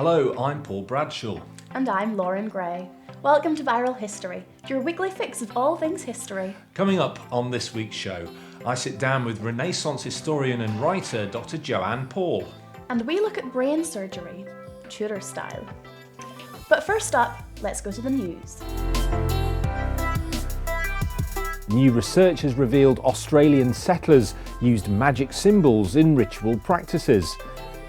Hello, I'm Paul Bradshaw. And I'm Lauren Gray. Welcome to Viral History, your weekly fix of all things history. Coming up on this week's show, I sit down with Renaissance historian and writer Dr. Joanne Paul. And we look at brain surgery, Tudor style. But first up, let's go to the news. New research has revealed Australian settlers used magic symbols in ritual practices.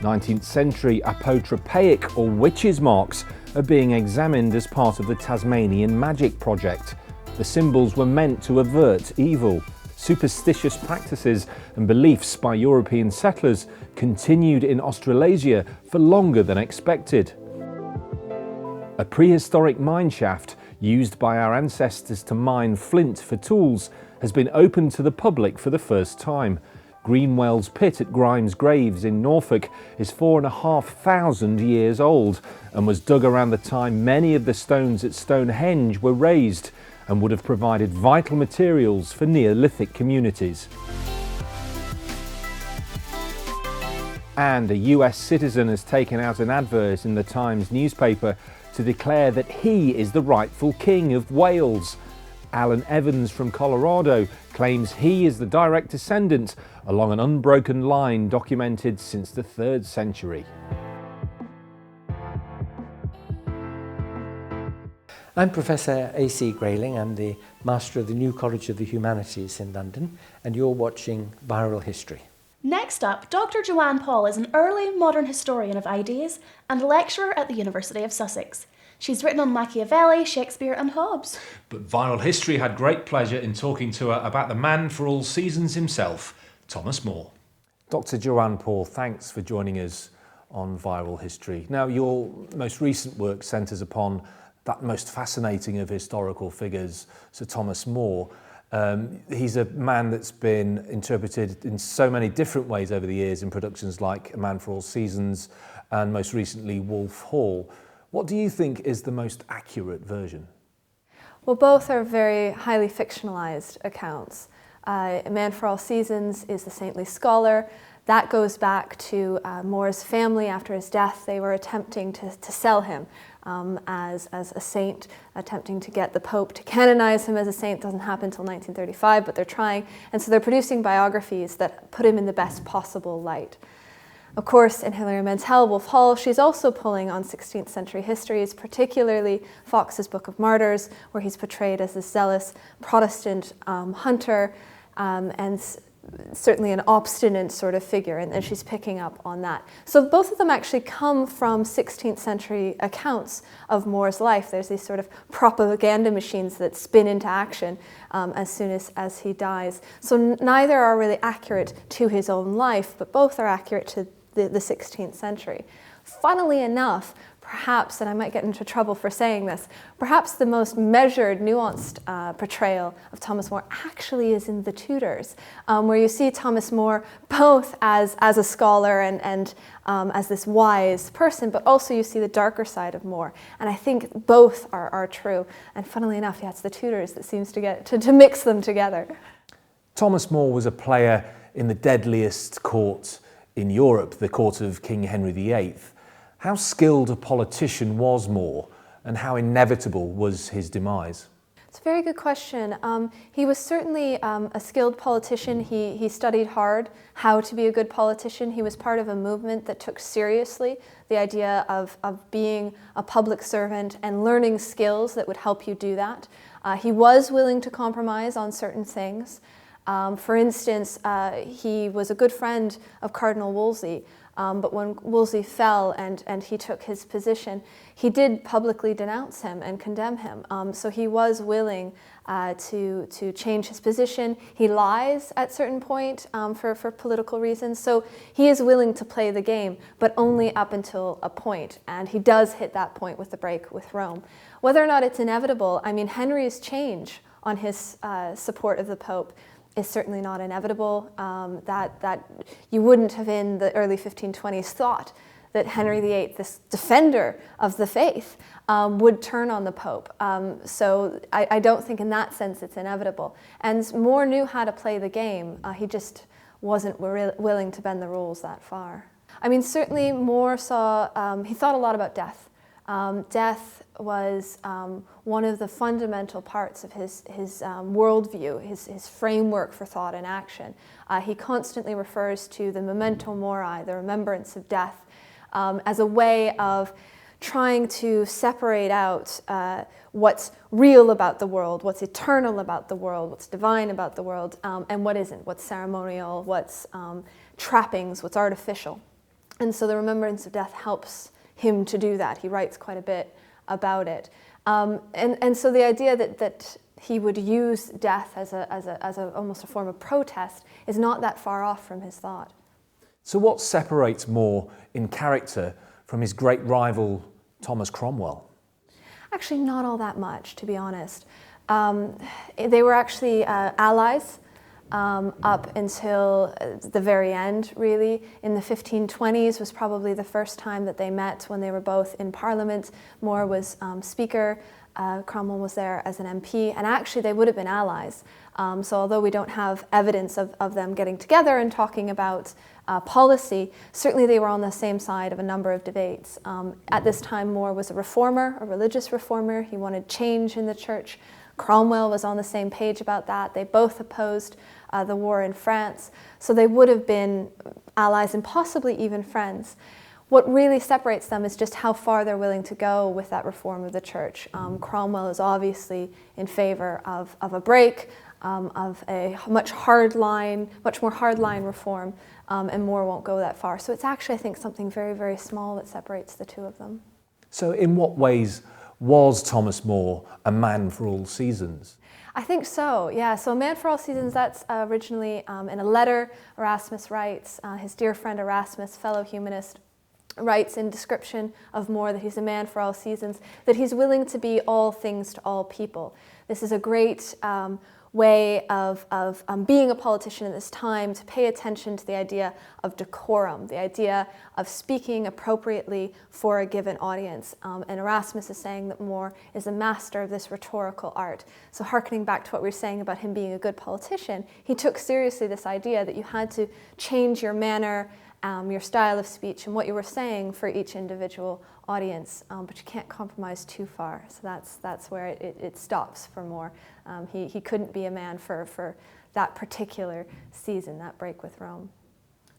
19th century apotropaic or witches' marks are being examined as part of the Tasmanian Magic Project. The symbols were meant to avert evil. Superstitious practices and beliefs by European settlers continued in Australasia for longer than expected. A prehistoric mine shaft used by our ancestors to mine flint for tools has been opened to the public for the first time. Greenwell's pit at Grimes Graves in Norfolk is 4,500 years old and was dug around the time many of the stones at Stonehenge were raised and would have provided vital materials for Neolithic communities. And a US citizen has taken out an advert in the Times newspaper to declare that he is the rightful king of Wales. Alan Evans from Colorado claims he is the direct descendant along an unbroken line documented since the 3rd century. I'm Professor A.C. Grayling. I'm the Master of the New College of the Humanities in London, and you're watching Viral History. Next up, Dr. Joanne Paul is an early modern historian of ideas and a lecturer at the University of Sussex. She's written on Machiavelli, Shakespeare and Hobbes. But Viral History had great pleasure in talking to her about the man for all seasons himself, Thomas More. Dr. Joanne Paul, thanks for joining us on Viral History. Now, your most recent work centres upon that most fascinating of historical figures, Sir Thomas More. He's a man that's been interpreted in so many different ways over the years in productions like A Man for All Seasons and most recently Wolf Hall. What do you think is the most accurate version? Well, both are very highly fictionalized accounts. A Man for All Seasons is the saintly scholar. That goes back to More's family. After his death, they were attempting to sell him as a saint, attempting to get the Pope to canonize him as a saint. Doesn't happen until 1935, but they're trying. And so they're producing biographies that put him in the best possible light. Of course, in Hilary Mantel, Wolf Hall, she's also pulling on 16th century histories, particularly Fox's Book of Martyrs, where he's portrayed as a zealous Protestant hunter and certainly an obstinate sort of figure, and she's picking up on that. So both of them actually come from 16th century accounts of More's life. There's these sort of propaganda machines that spin into action as soon as he dies. So neither are really accurate to his own life, but both are accurate to the 16th century. Funnily enough, perhaps, and I might get into trouble for saying this, perhaps the most measured, nuanced portrayal of Thomas More actually is in The Tudors, where you see Thomas More both as a scholar and as this wise person, but also you see the darker side of More. And I think both are true. And funnily enough, yeah, it's The Tudors that seems to get to mix them together. Thomas More was a player in the deadliest court in Europe, the court of King Henry VIII. How skilled a politician was More, and how inevitable was his demise? It's a very good question. He was certainly a skilled politician. He studied hard how to be a good politician. He was part of a movement that took seriously the idea of being a public servant and learning skills that would help you do that. He was willing to compromise on certain things. For instance, he was a good friend of Cardinal Wolsey, but when Wolsey fell and he took his position, he did publicly denounce him and condemn him. So he was willing to change his position. He lies at certain point for political reasons. So he is willing to play the game, but only up until a point. And he does hit that point with the break with Rome. Whether or not it's inevitable, I mean, Henry's change on his support of the Pope is certainly not inevitable. That you wouldn't have in the early 1520s thought that Henry VIII, this defender of the faith, would turn on the Pope. So I don't think in that sense it's inevitable. And More knew how to play the game. He just wasn't willing to bend the rules that far. I mean, certainly More saw, he thought a lot about death. Death was one of the fundamental parts of his worldview, his framework for thought and action. He constantly refers to the memento mori, the remembrance of death, as a way of trying to separate out what's real about the world, what's eternal about the world, what's divine about the world, and what isn't, what's ceremonial, what's trappings, what's artificial. And so the remembrance of death helps him to do that. He writes quite a bit about it. And so the idea that he would use death as almost a form of protest is not that far off from his thought. So what separates More in character from his great rival Thomas Cromwell? Actually, not all that much, to be honest. They were actually allies up until the very end, really. In the 1520s was probably the first time that they met, when they were both in Parliament. More was Speaker, Cromwell was there as an MP, and actually they would have been allies. So although we don't have evidence of them getting together and talking about policy, certainly they were on the same side of a number of debates. At this time, More was a reformer, a religious reformer. He wanted change in the church. Cromwell was on the same page about that. They both opposed the war in France. So they would have been allies and possibly even friends. What really separates them is just how far they're willing to go with that reform of the church. Cromwell is obviously in favor of a break, of a much more hardline reform, and More won't go that far. So it's actually, I think, something very, very small that separates the two of them. So in what ways was Thomas More a man for all seasons? I think so, yeah. So A Man for All Seasons, that's originally in a letter Erasmus writes. His dear friend Erasmus, fellow humanist, writes in description of More that he's a man for all seasons, that he's willing to be all things to all people. This is a great way of being a politician at this time, to pay attention to the idea of decorum, the idea of speaking appropriately for a given audience. And Erasmus is saying that More is a master of this rhetorical art. So hearkening back to what we were saying about him being a good politician, he took seriously this idea that you had to change your manner, your style of speech, and what you were saying for each individual audience, but you can't compromise too far. So that's where it stops for More. He couldn't be a man for that particular season, that break with Rome.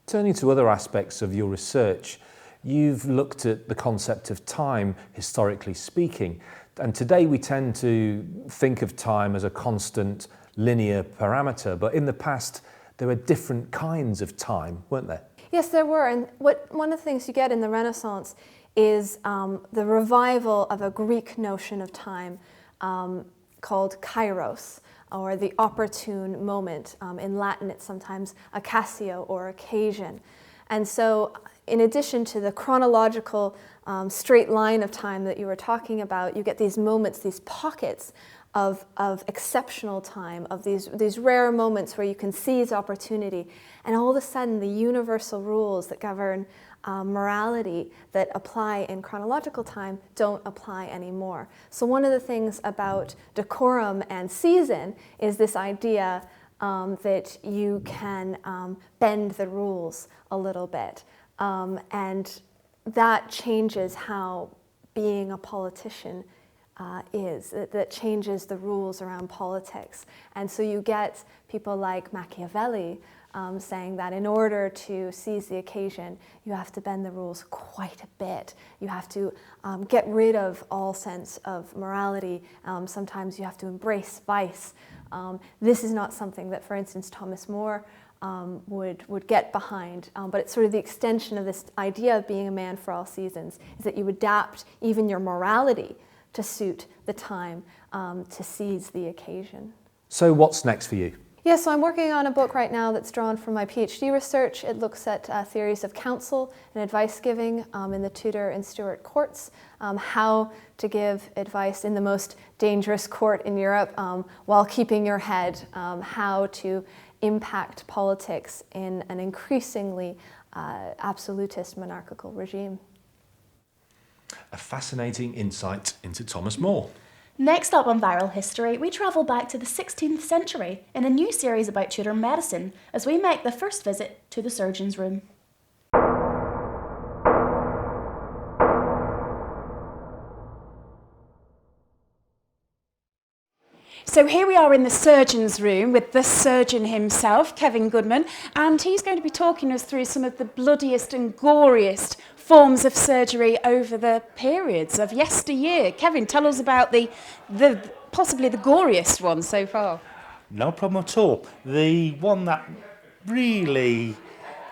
Turning to other aspects of your research, you've looked at the concept of time, historically speaking, and today we tend to think of time as a constant linear parameter, but in the past there were different kinds of time, weren't there? Yes, there were, and one of the things you get in the Renaissance is the revival of a Greek notion of time called kairos, or the opportune moment. In Latin, it's sometimes occasio, or occasion. And so, in addition to the chronological straight line of time that you were talking about, you get these moments, these pockets of exceptional time, of these rare moments where you can seize opportunity. And all of a sudden, the universal rules that govern morality that apply in chronological time don't apply anymore. So one of the things about decorum and season is this idea that you can bend the rules a little bit. And that changes how being a politician is. That changes the rules around politics. And so you get people like Machiavelli saying that in order to seize the occasion, you have to bend the rules quite a bit. You have to get rid of all sense of morality. Sometimes you have to embrace vice. This is not something that, for instance, Thomas More would get behind, but it's sort of the extension of this idea of being a man for all seasons, is that you adapt even your morality to suit the time, to seize the occasion. So what's next for you? Yeah, so I'm working on a book right now that's drawn from my PhD research. It looks at theories of counsel and advice giving in the Tudor and Stuart courts, how to give advice in the most dangerous court in Europe while keeping your head, how to impact politics in an increasingly absolutist monarchical regime. A fascinating insight into Thomas More. Next up on Viral History, we travel back to the 16th century in a new series about Tudor medicine as we make the first visit to the surgeon's room. So here we are in the surgeon's room with the surgeon himself, Kevin Goodman, and he's going to be talking us through some of the bloodiest and goriest forms of surgery over the periods of yesteryear. Kevin, tell us about the possibly the goriest one so far. No problem at all. The one that really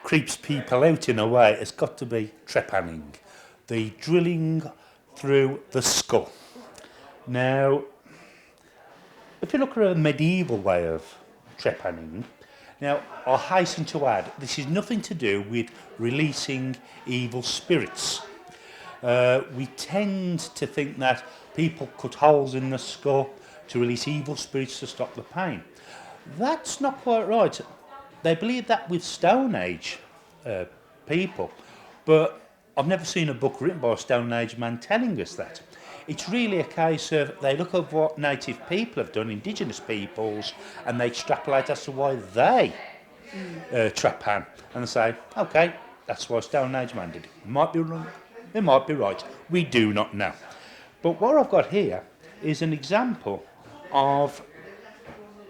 creeps people out in a way has got to be trepanning, the drilling through the skull. Now, if you look at a medieval way of trepanning, now I hasten to add, this is nothing to do with releasing evil spirits. We tend to think that people cut holes in the skull to release evil spirits to stop the pain. That's not quite right. They believe that with Stone Age people, but I've never seen a book written by a Stone Age man telling us that. It's really a case of they look at what native people have done, indigenous peoples, and they extrapolate as to why they trepan, and they say, okay, that's why Stone Age man did it. It might be wrong, it might be right. We do not know. But what I've got here is an example of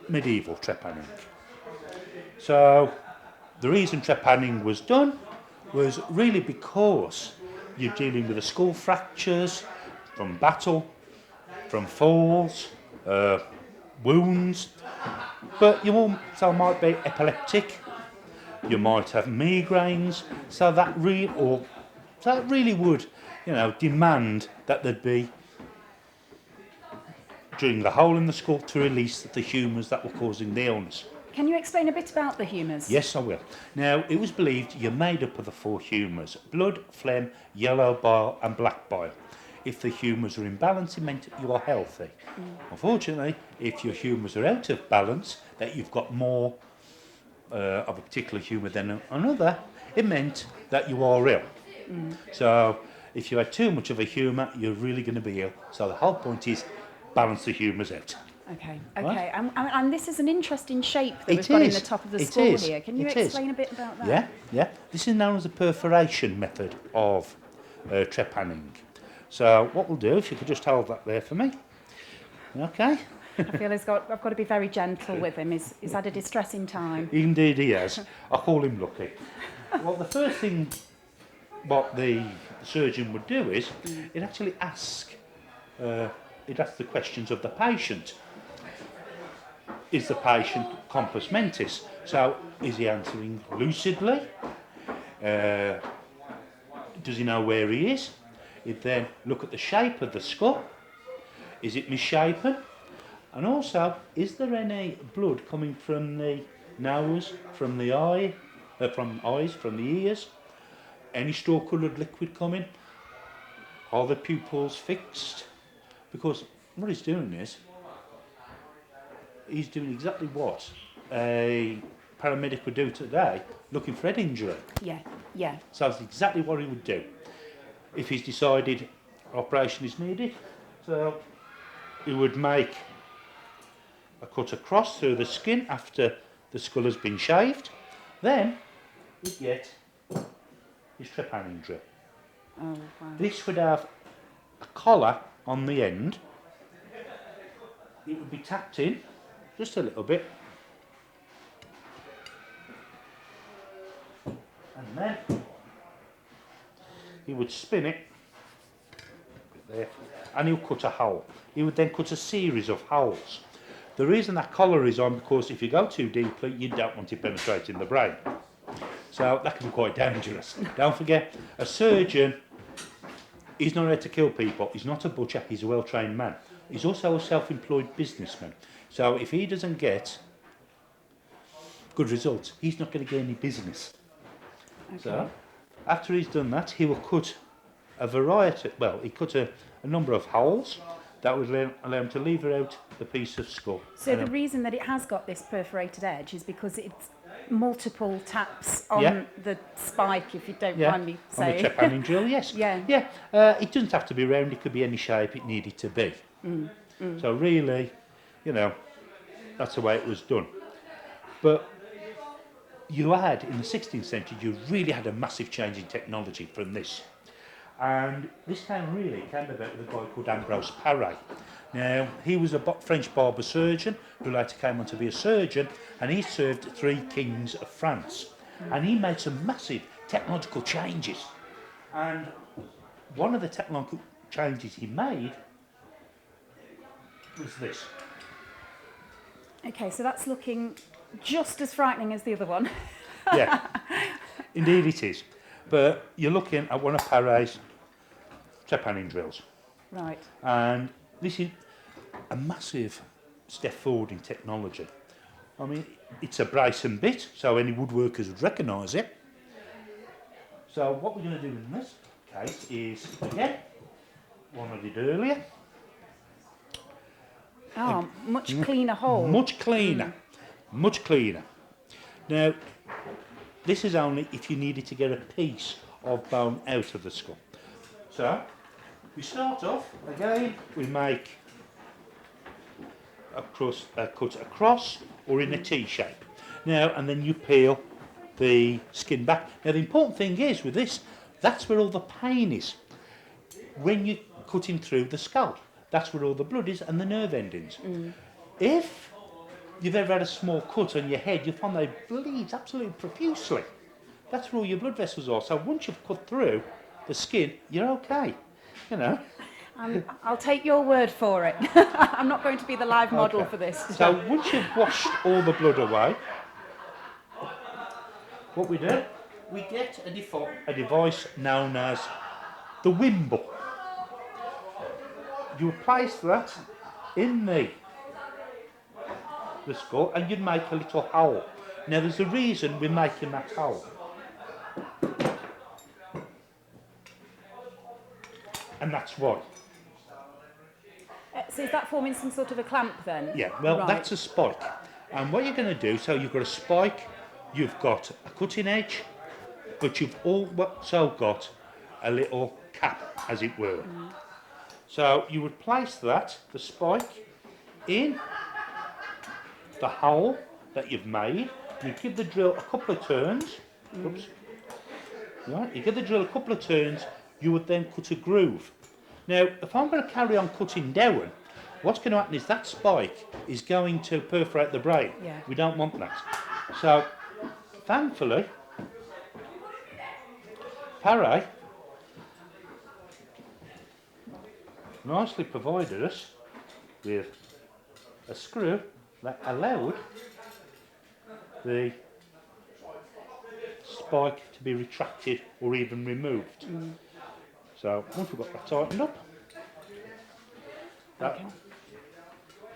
medieval trepanning. So the reason trepanning was done was really because you're dealing with the skull fractures from battle, from falls, wounds, but you also might be epileptic, you might have migraines, so that really would, demand that there'd be drilling the hole in the skull to release the humours that were causing the illness. Can you explain a bit about the humours? Yes, I will. Now, it was believed you're made up of the 4 humours: blood, phlegm, yellow bile and black bile. If the humours are in balance, it meant you are healthy. Unfortunately, if your humours are out of balance, that you've got more of a particular humour than another, it meant that you are ill. So if you had too much of a humour, you're really going to be ill. So the whole point is balance the humours out. Okay. Right? And this is an interesting shape that we've got in the top of the skull here. Can you explain a bit about that? Yeah. This is known as the perforation method of trepanning. So what we'll do, if you could just hold that there for me. Okay. I feel I've got to be very gentle with him. He's had a distressing time. Indeed he has. I call him lucky. Well, the first thing what the surgeon would do is he'd actually ask the questions of the patient. Is the patient compos mentis? So is he answering lucidly? Does he know where he is? He'd then look at the shape of the skull. Is it misshapen? And also, is there any blood coming from the nose, from the eye, from eyes, from the ears? Any straw-coloured liquid coming? Are the pupils fixed? Because what he's doing is, he's doing exactly what a paramedic would do today, looking for head injury. Yeah. So that's exactly what he would do. If he's decided operation is needed, so he would make a cut across through the skin after the skull has been shaved. Then he'd get his trepanning drill. Oh, wow. This would have a collar on the end. It would be tapped in just a little bit. And then he would spin it there, and he'll cut a hole. He would then cut a series of holes. The reason that collar is on, because if you go too deeply, you don't want it penetrating the brain. So that can be quite dangerous. Don't forget, a surgeon, he's not here to kill people. He's not a butcher. He's a well-trained man. He's also a self-employed businessman. So if he doesn't get good results, he's not going to get any business. Okay. So after he's done that, he will cut a variety, he cut a number of holes that would allow him to lever out the piece of skull. So the reason that it has got this perforated edge is because it's multiple taps on the spike, if you don't mind me saying. On the trepanning drill, yes. Yeah. It doesn't have to be round, it could be any shape it needed to be. So really, that's the way it was done. But you had, in the 16th century, you really had a massive change in technology from this. And this came about with a guy called Ambrose Paré. Now, he was a French barber surgeon who later came on to be a surgeon, and he served 3 kings of France. And he made some massive technological changes. And one of the technological changes he made was this. Okay, so that's looking just as frightening as the other one. Yeah, indeed it is. But you're looking at one of Paré's trepanning drills. Right. And this is a massive step forward in technology. I mean, it's a brace and bit, so any woodworkers would recognise it. So what we're going to do in this case is, again, one I did earlier. Oh, much cleaner hole. Much cleaner, much cleaner. Now, this is only if you needed to get a piece of bone out of the skull. So, we start off, again, we make a cut across or in a T shape. Now, and then you peel the skin back. Now, the important thing is with this, that's where all the pain is. When you're cutting through the skull, that's where all the blood is and the nerve endings. If you've ever had a small cut on your head, you'll find that it bleeds absolutely profusely. That's where all your blood vessels are. So once you've cut through the skin, you're okay. You know. I'll take your word for it. I'm not going to be the live model for this. So once you've washed all the blood away, what we do, we get a device known as the wimble. You place that in the skull and you'd make a little hole. Now there's a reason we're making that hole. And that's why. So is that forming some sort of a clamp then? Yeah, well, Right. that's a spike. And what you're going to do, so you've got a spike, you've got a cutting edge, but you've also got a little cap, as it were. So you would place that, the spike, in the hole that you've made. You give the drill a couple of turns. Oops. Right, you give the drill a couple of turns, you would then cut a groove. Now, if I'm going to carry on cutting down, what's going to happen is that spike is going to perforate the brain. Yeah. We don't want that. So, thankfully, Paré nicely provided us with a screw that allowed the spike to be retracted or even removed. So once we've got that tightened up,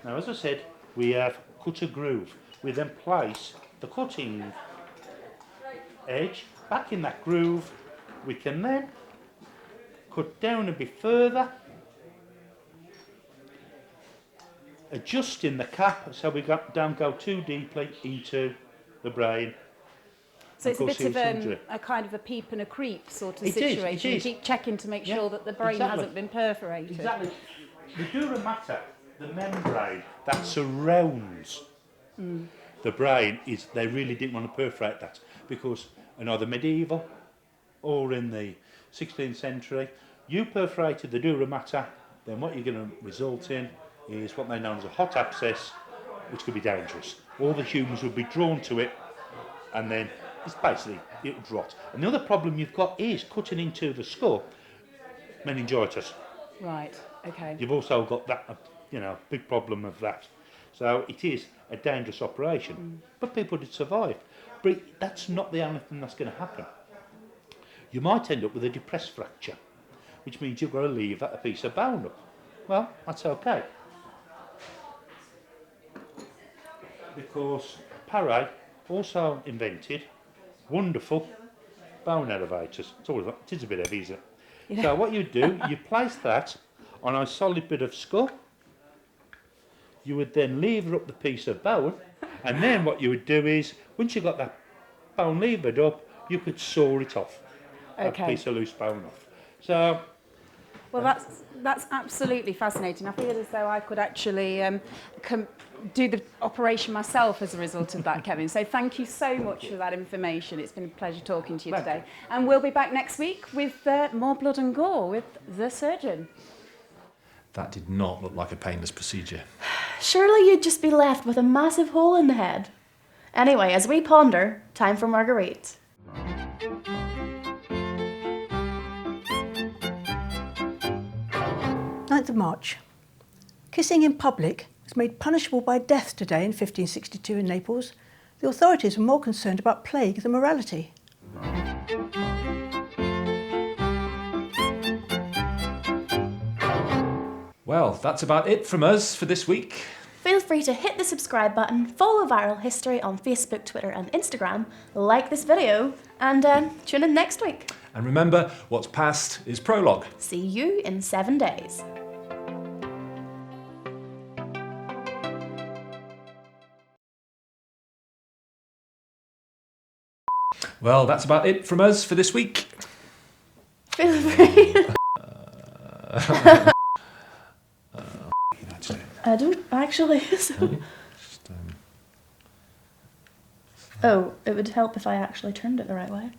now as I said, we have cut a groove. We then place the cutting edge back in that groove. We can then cut down a bit further, adjusting the cap so we don't go too deeply into the brain. So it's a bit of a kind of a peep and a creep sort of situation. You keep checking to make sure that the brain hasn't been perforated. Exactly. The dura mater, the membrane that surrounds the brain, they really didn't want to perforate that because in either medieval or in the 16th century, you perforated the dura mater, then what you're going to result in is what they know as a hot abscess, which could be dangerous. All the humans would be drawn to it, and then it's basically, it would rot. And the other problem you've got is cutting into the skull, meningitis. Right, okay. You've also got that, big problem of that. So it is a dangerous operation, but people did survive. But that's not the only thing that's going to happen. You might end up with a depressed fracture, which means you've got to leave a piece of bone up. Well, that's okay. Because Paré also invented wonderful bone elevators. It is a bit heavy, isn't it? Yeah. So what you do, you place that on a solid bit of skull. You would then lever up the piece of bone, and then what you would do is, once you got that bone levered up, you could saw it off. Okay. That piece of loose bone off. So. Well, that's absolutely fascinating. I feel as though I could actually do the operation myself as a result of that, Kevin. So thank you so much for that information. It's been a pleasure talking to you today. And we'll be back next week with more blood and gore with the surgeon. That did not look like a painless procedure. Surely you'd just be left with a massive hole in the head. Anyway, as we ponder, time for Marguerite. 9th of March. Kissing in public was made punishable by death today in 1562 in Naples. The authorities were more concerned about plague than morality. Well, that's about it from us for this week. Feel free to hit the subscribe button, follow Viral History on Facebook, Twitter and Instagram, like this video, and tune in next week. And remember, what's past is prologue. See you in 7 days. Well, that's about it from us for this week. Feel free. I don't actually. Oh, it would help if I actually turned it the right way.